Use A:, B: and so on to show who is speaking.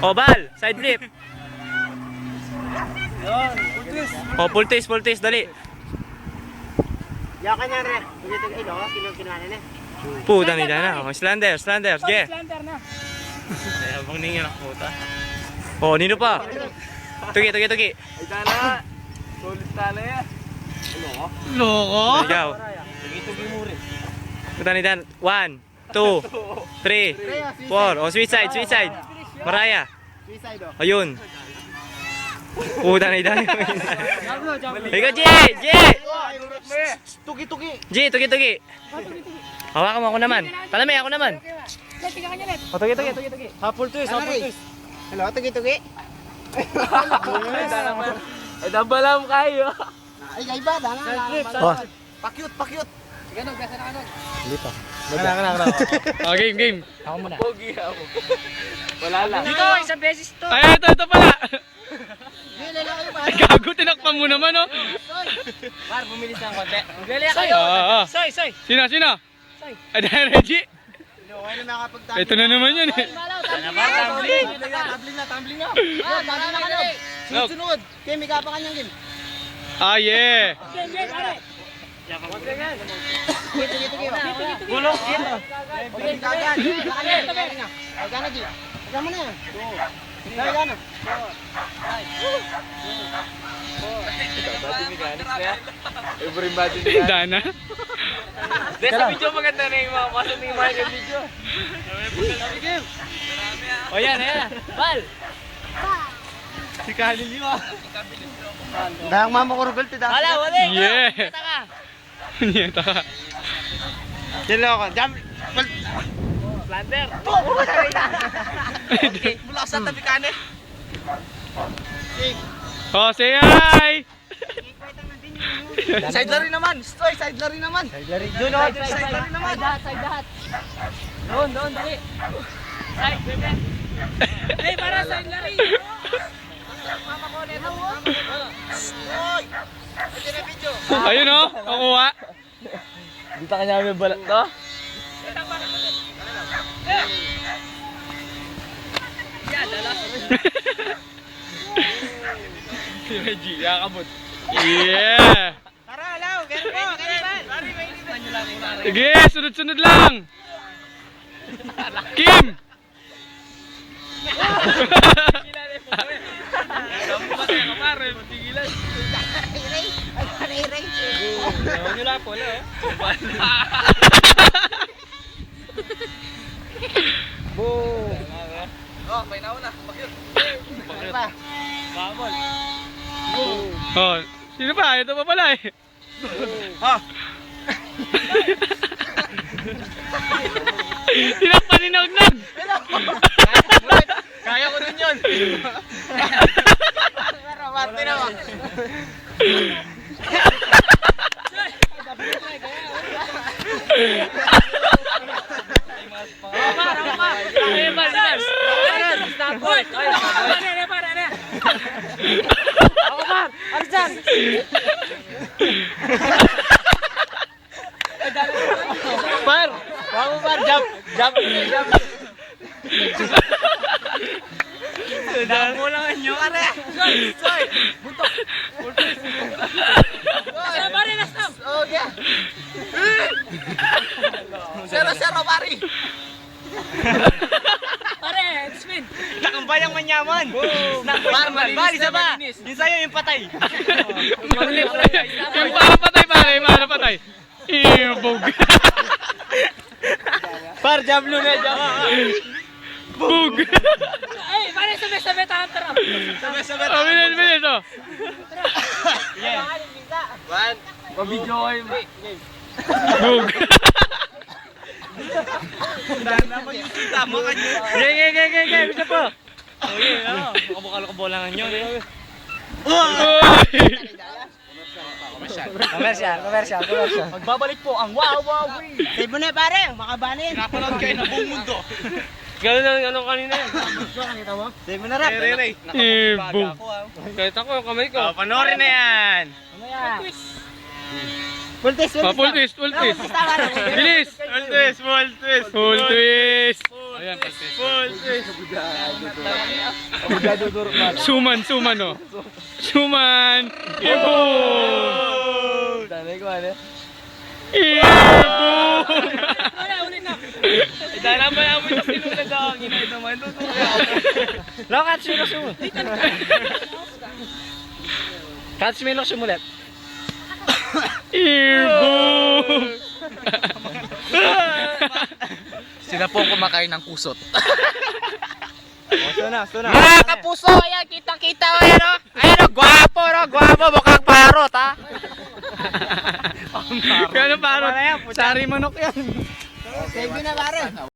A: O, bal. Side flip. O, full twist, dali.
B: Yakan na rin. Ilo, kinukinuhanan na.
A: Puta nila na. O, slander, sige.
C: Slender na.
A: Abang ningin ang puta. O, nino pa? Tugi.
D: Ay, tala. Solid tala yan.
A: Loko? Ikaw.
D: Tugi mo rin.
A: Puta nila. 1, 2, 3, 4. O, sweet side. Maraya.
B: Suicide, oh.
A: Ayun. Puta nila. Ikaw, G!
B: Tugi.
A: G, tugi. Hawakan mo ako naman. Talami, ako naman.
C: Let, tingnan ka niya, Let.
A: O, tugi.
D: Hapul twist.
B: Hello, tugi.
D: Ay, dabalam kayo.
B: Ay, iba, dala.
A: Oh.
B: Pakyut.
C: Ganog, gasa na kanog.
A: Kana. O, game.
C: Ako muna.
D: Pogi ako. Wala lang.
C: Dito, isang beses to.
A: Ay, ito pala.
B: Lalaki ba?
A: Ay, gago, tinakpan mo naman, oh.
D: Mar, bumilis ng konti.
C: Galing kayo. Soy.
A: Sino? Ay, dahil Reggie.
B: Okay na nakapagtabi.
A: Ito na naman yun, eh.
B: Tumbling na. Tumbling na kayo. Sunod. Kaya may kapa kanyang game.
A: Ah, yeah.
C: Game, pare.
B: Tugi.
A: Gulong.
B: Pagdating kagad. Gana, G. Gana na yan. Gana.
D: Body mechanics na yan. Every body mechanics.
A: Dana.
D: Dahil sa video maganda na yung mga pasok ni Mark yung video.
A: O, yan. Bal.
D: Si Kalil yun ah.
B: Dahang mama ko Rubel, tidak.
C: Wala.
A: Yeah.
C: Taka.
A: Nyeta ka.
B: Yan lang ako. Jump.
C: Slander.
B: Mula sa tabi kanin.
A: Oh, say hi.
B: Side lari naman. Stoy, side lari naman. Side lari. Doon ako. Side lari naman.
C: Side lahat. Doon, dali. Side, bebe. Hey, para side lari. Mama ko neto.
B: Stoy. Ito na video.
A: Ayun, oh. Nakuha.
D: Dito ka niya may balat to.
A: Si Reggie, yakabot. Yeah.
B: Tara, alaw. Ganun po.
A: Sige, sunod-sunod lang. Kim.
B: Oh, may nauna. Pakyut. Pakyut pa.
D: Bamol.
A: Oh, sino pa? Ito pa pala, eh.
B: Ha.
A: Tinakpan ni Nognog.
B: Kaya ko rin yun. Pero, mati naman.
D: Par! Vamos par, jump.
A: Damo lang nyo.
B: Stoy. Buntok. Okay. Zero, pari.
C: Pare, spin.
A: Nakambayang manyaman. Bali, isa ba? Yung sa'yo, yung patay. Yung para patay. Bug.
D: Par, jump na jump.
A: Bug.
C: Ay, pare, sabi tahan tara.
A: Oh, bilis, oh.
D: One. Mabidyo kayo.
A: Bug.
B: Tama ka dyan.
A: Okay, bisa po. Okay, ano? Makabukalo ko bolangan nyo.
B: Commercial.
D: Magbabalik po ang wow.
B: Save mo na pare, makabanin.
D: Napanood kayo ng buong mundo.
A: Ganun ang ano kanina yan.
B: Save mo na rap.
A: Bug. Kahit ako, yung kamay ko. Panoorin na yan.
B: Full twist.
A: Full twist. Bilis. Full twist. Ayan,
B: Abogado turok na.
A: Suman, oh. Suman! Ibon!
B: Dami ko ano.
A: Ibon!
C: Wala, ulit na.
D: Dahil naman ako ito sinunod ako. Ginahit naman.
B: Lokat, sumulot. Kat, sumulit.
A: Ibon!
D: Sila po ang kumakain ng kusot.
B: Suna.
D: Mga kapuso, ayan, kitang-kita o yan o. Ayan o, gwapo no, gwapo, mukhang parot ha.
A: Kaya parang sari manok yan.
B: Save na pare.